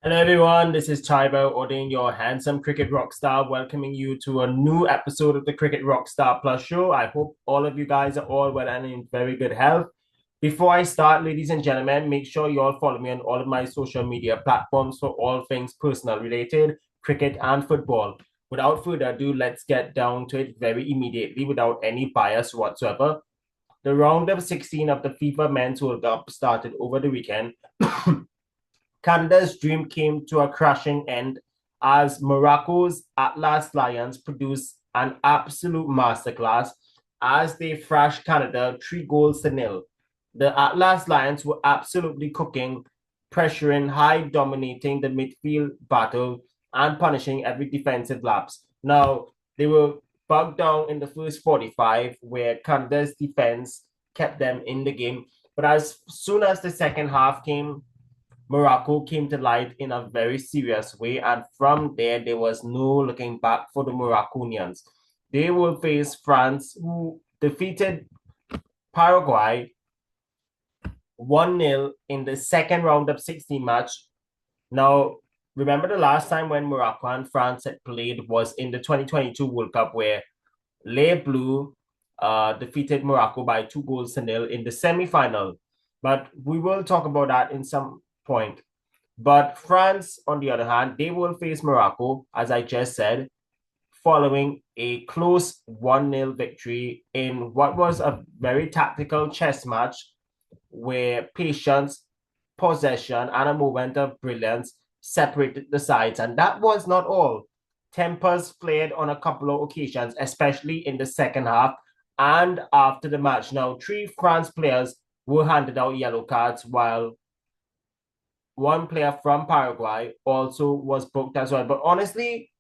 Hello everyone, this is Tyrelle Audain, your handsome cricket rock star, welcoming you to a new episode of the Cricket Rockstar Plus show. I hope all of you guys are all well and in very good health. Before I start, ladies and gentlemen, make sure you all follow me on all of my social media platforms for all things personal related, cricket and football. Without further ado, let's get down to it very immediately without any bias whatsoever. The round of 16 of the FIFA Men's World Cup started over the weekend. Canada's dream came to a crashing end as Morocco's Atlas Lions produced an absolute masterclass as they thrashed Canada 3 goals to nil. The Atlas Lions were absolutely cooking, pressuring high, dominating the midfield battle, and punishing every defensive lapse. Now, they were bogged down in the first 45, where Canada's defense kept them in the game. But as soon as the second half came, Morocco came to light in a very serious way, and from there was no looking back for the Moroccanians. They will face France, who defeated Paraguay 1-0 in the second round of 16 match. Now, remember the last time when Morocco and France had played was in the 2022 World Cup, where Les Bleus defeated Morocco by 2 goals to nil in the semi-final. But we will talk about that in some point. But France, on the other hand, they will face Morocco, as I just said, following a close 1-0 victory in what was a very tactical chess match where patience, possession, and a moment of brilliance separated the sides. And that was not all. Tempers flared on a couple of occasions, especially in the second half and after the match. Now, 3 France players were handed out yellow cards, while one player from Paraguay also was booked as well. But honestly,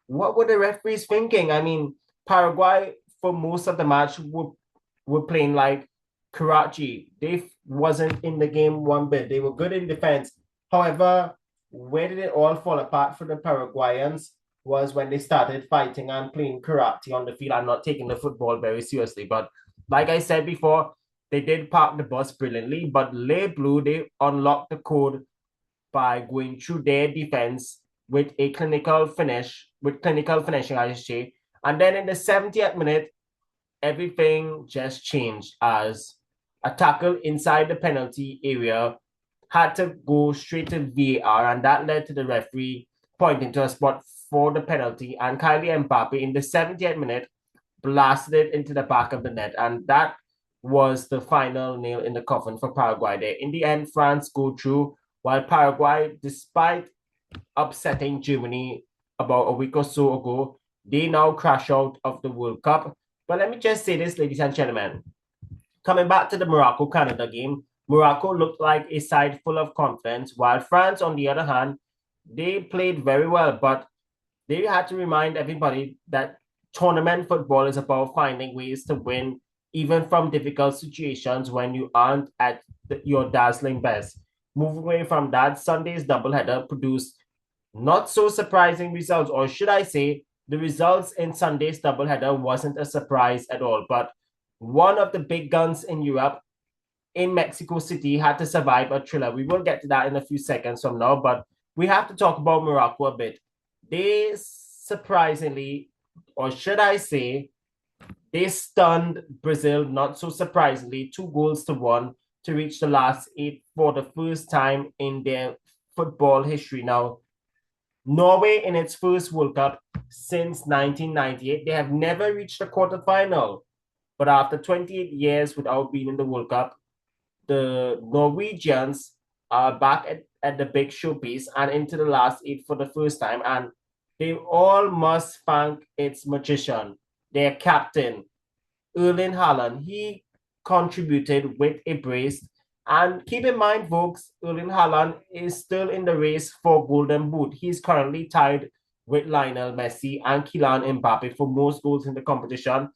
what were the referees thinking? I mean, Paraguay for most of the match were playing like Karachi. They wasn't in the game one bit. They were good in defense. However, where did it all fall apart for the Paraguayans was when they started fighting and playing karate on the field and not taking the football very seriously. But like I said before, they did park the bus brilliantly. But Les Bleus, they unlocked the code by going through their defense with clinical finishing, I should say. And then in the 70th minute, everything just changed as a tackle inside the penalty area had to go straight to VAR, and that led to the referee pointing to a spot for the penalty. And Kylian Mbappe in the 70th minute blasted it into the back of the net, and that was the final nail in the coffin for Paraguay there. In the end, France go through, while Paraguay, despite upsetting Germany about a week or so ago, they now crash out of the World Cup. But let me just say this, ladies and gentlemen. Coming back to the Morocco Canada game, Morocco looked like a side full of confidence, while France, on the other hand, they played very well, but they had to remind everybody that tournament football is about finding ways to win, even from difficult situations when you aren't at your dazzling best. Moving away from that, Sunday's doubleheader produced not so surprising results, or should I say, the results in Sunday's doubleheader wasn't a surprise at all. But one of the big guns in Europe, in Mexico City, had to survive a thriller. We will get to that in a few seconds from now, but we have to talk about Morocco a bit. They surprisingly, or should I say, they stunned Brazil, not so surprisingly, 2 goals to 1 to reach the last 8 for the first time in their football history. Now, Norway, in its first World Cup since 1998, they have never reached a quarterfinal. But after 28 years without being in the World Cup, the Norwegians are back at the big showpiece and into the last 8 for the first time. And they all must thank its magician, their captain, Erling Haaland. He contributed with a brace. And keep in mind, folks, Erling Haaland is still in the race for Golden Boot. He's currently tied with Lionel Messi and Kylian Mbappe for most goals in the competition.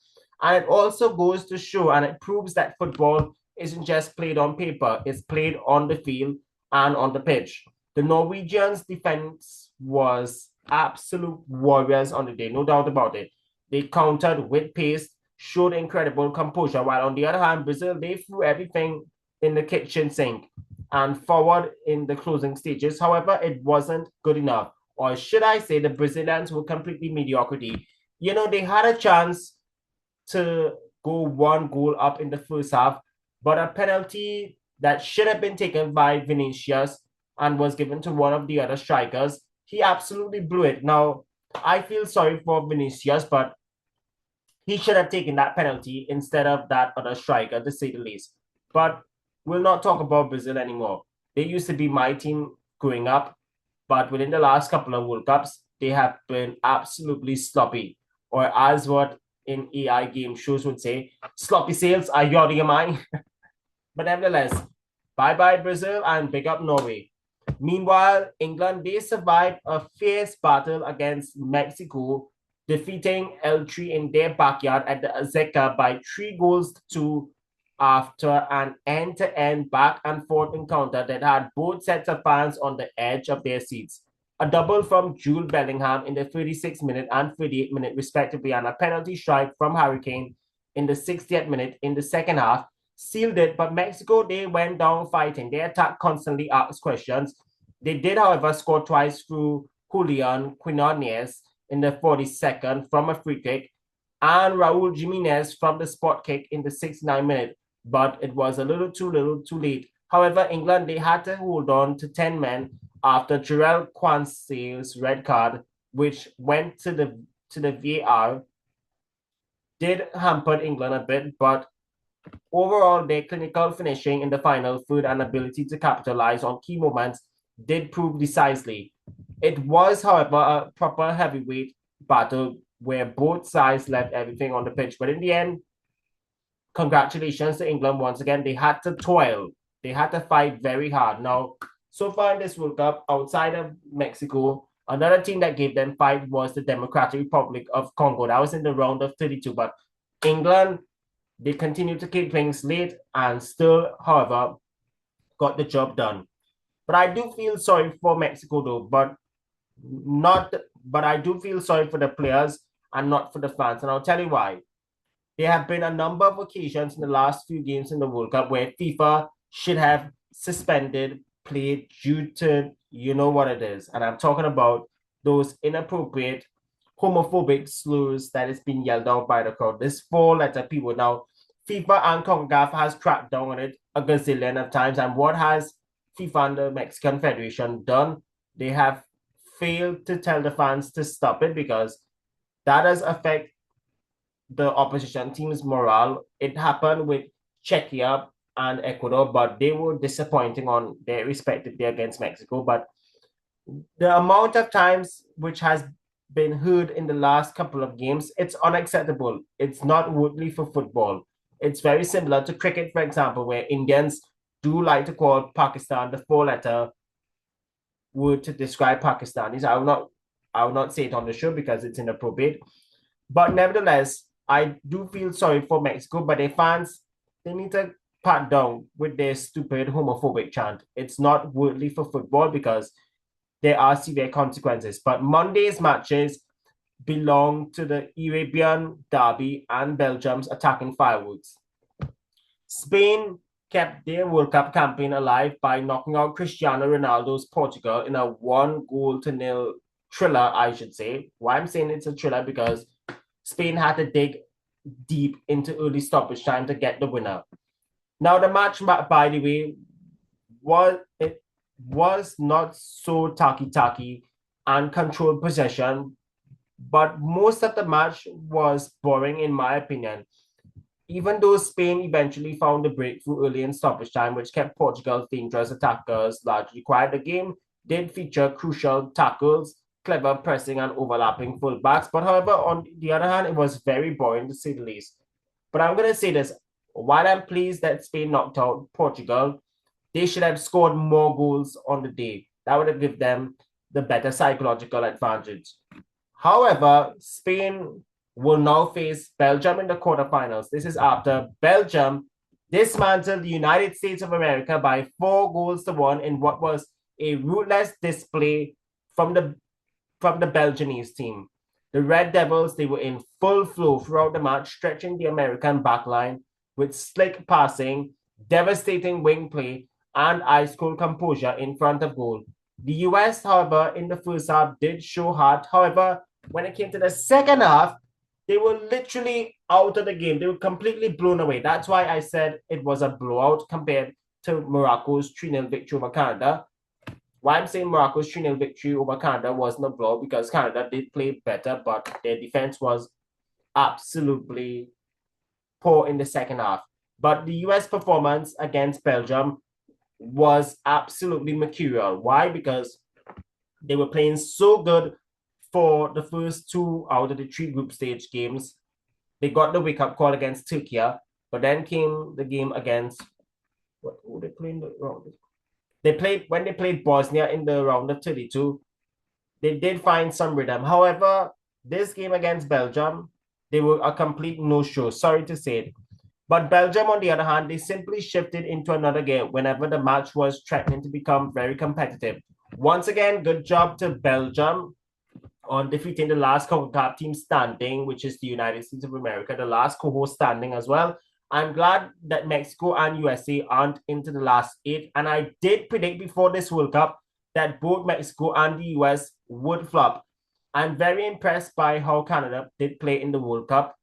And it also goes to show, and it proves that football isn't just played on paper, it's played on the field and on the pitch. The Norwegians' defense was absolute warriors on the day, no doubt about it. They countered with pace, showed incredible composure, while on the other hand, Brazil, they threw everything in the kitchen sink. and forward in the closing stages. However, it wasn't good enough. Or should I say the Brazilians were completely mediocrity. They had a chance to go one goal up in the first half, but a penalty that should have been taken by Vinicius and was given to one of the other strikers, he absolutely blew it. Now, I feel sorry for Vinicius, but he should have taken that penalty instead of that other striker, to say the least. But we'll not talk about Brazil anymore. They used to be my team growing up, but within the last couple of World Cups, they have been absolutely sloppy. Or as what in AI game shows would say, sloppy sales are you out of your mind? But nevertheless, bye-bye Brazil and big up Norway. Meanwhile, England, they survived a fierce battle against Mexico, defeating L3 in their backyard at the Azteca by 3 goals to 2 after an end-to-end back-and-forth encounter that had both sets of fans on the edge of their seats. A double from Jude Bellingham in the 36th minute and 38th minute, respectively, and a penalty strike from Harry Kane in the 60th minute in the second half sealed it. But Mexico, they went down fighting. They attack constantly asked questions. They did, however, score twice through Julian Quinones in the 42nd from a free kick and Raul Jimenez from the spot kick in the 69th minute. But it was a little too late. However, England, they had to hold on to 10 men after Tyrelle Quansale's red card, which went to the VAR, did hamper England a bit, but overall, their clinical finishing in the final, third, and ability to capitalize on key moments did prove decisively. It was, however, a proper heavyweight battle where both sides left everything on the pitch. But in the end, congratulations to England once again. They had to toil. They had to fight very hard. Now, so far in this World Cup, outside of Mexico, another team that gave them fight was the Democratic Republic of Congo. That was in the round of 32. But England, they continued to keep things late and still, however, got the job done. But I do feel sorry for Mexico though, but I do feel sorry for the players and not for the fans. And I'll tell you why. There have been a number of occasions in the last few games in the World Cup where FIFA should have suspended play due to you know what it is. And I'm talking about those inappropriate homophobic slurs that is being yelled out by the crowd. This 4-letter people. Now, FIFA and CONCACAF has cracked down on it a gazillion of times. And what has FIFA and the Mexican Federation done? They have failed to tell the fans to stop it because that does affect the opposition team's morale. It happened with Czechia and Ecuador, but they were disappointing on their respective day against Mexico. But the amount of times which has been heard in the last couple of games, it's unacceptable. It's not worthy for football. It's very similar to cricket, for example, where Indians do like to call Pakistan the 4-letter word to describe Pakistanis. I will not say it on the show because it's inappropriate. But nevertheless, I do feel sorry for Mexico, but their fans, they need to pat down with their stupid homophobic chant. It's not worthy for football because there are severe consequences. But Monday's matches belong to the Arabian Derby and Belgium's attacking fireworks. Spain kept their World Cup campaign alive by knocking out Cristiano Ronaldo's Portugal in a 1-0 thriller, I should say. Why I'm saying it's a thriller because Spain had to dig deep into early stoppage time to get the winner. Now, the match, by the way, was not so tacky and controlled possession, but most of the match was boring in my opinion. Even though Spain eventually found a breakthrough early in stoppage time, which kept Portugal's dangerous attackers largely quiet, the game did feature crucial tackles, clever pressing, and overlapping fullbacks. But however, on the other hand, it was very boring to say the least. But I'm going to say this. While I'm pleased that Spain knocked out Portugal, they should have scored more goals on the day. That would have given them the better psychological advantage. However, Spain will now face Belgium in the quarterfinals. This is after Belgium dismantled the United States of America by 4-1 in what was a ruthless display from the Belgianese team. The Red Devils, they were in full flow throughout the match, stretching the American backline with slick passing, devastating wing play, and ice cold composure in front of goal. The US, however, in the first half did show heart. However, when it came to the second half, they were literally out of the game. They were completely blown away. That's why I said it was a blowout compared to Morocco's 3-0 victory over Canada. Why I'm saying Morocco's 3-0 victory over Canada wasn't a blow because Canada did play better, but their defense was absolutely poor in the second half. But the US performance against Belgium was absolutely mercurial. Why? Because they were playing so good for the first 2 out of the 3 group stage games. They got the wake-up call against Turkey, but then came the game against who they played in the round. When they played Bosnia in the round of 32, they did find some rhythm. However, this game against Belgium, they were a complete no-show. Sorry to say it. But Belgium, on the other hand, they simply shifted into another game whenever the match was threatening to become very competitive. Once again, good job to Belgium on defeating the last CONCACAF team standing, which is the United States of America, the last co-host standing as well. I'm glad that Mexico and USA aren't into the last 8. And I did predict before this World Cup that both Mexico and the US would flop. I'm very impressed by how Canada did play in the World Cup,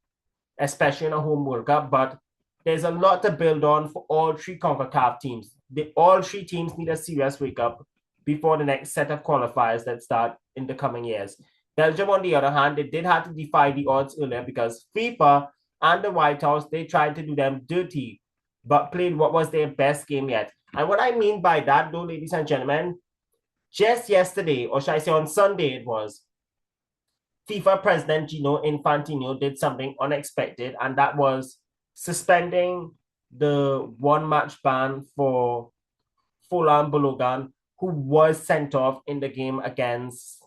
especially in a home World Cup. But there's a lot to build on for all 3 CONCACAF teams. All 3 teams need a serious wake-up before the next set of qualifiers that start in the coming years. Belgium, on the other hand, they did have to defy the odds earlier because FIFA and the White House, they tried to do them dirty, but played what was their best game yet. And what I mean by that, though, ladies and gentlemen, just yesterday, or should I say on Sunday it was, FIFA President Gino Infantino did something unexpected, and that was suspending the 1-match ban for Fulan Balogan, who was sent off in the game against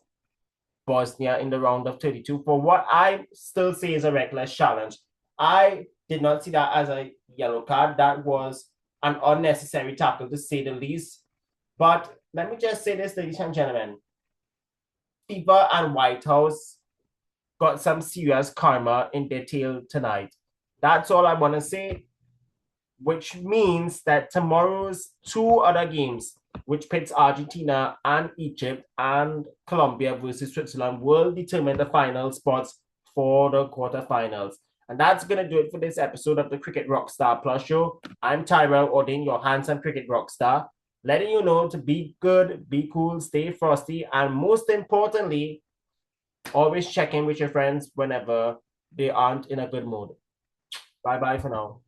Bosnia in the round of 32 for what I still say is a reckless challenge. I did not see that as a yellow card. That was an unnecessary tackle, to say the least. But let me just say this, ladies and gentlemen. FIFA and White House got some serious karma in their tail tonight. That's all I want to say, which means that tomorrow's 2 other games, which pits Argentina and Egypt and Colombia versus Switzerland, will determine the final spots for the quarterfinals. And that's going to do it for this episode of the Cricket Rockstar Plus Show. I'm Tyrelle Audain, your handsome cricket rockstar, letting you know to be good, be cool, stay frosty, and most importantly, always check in with your friends whenever they aren't in a good mood. Bye-bye for now.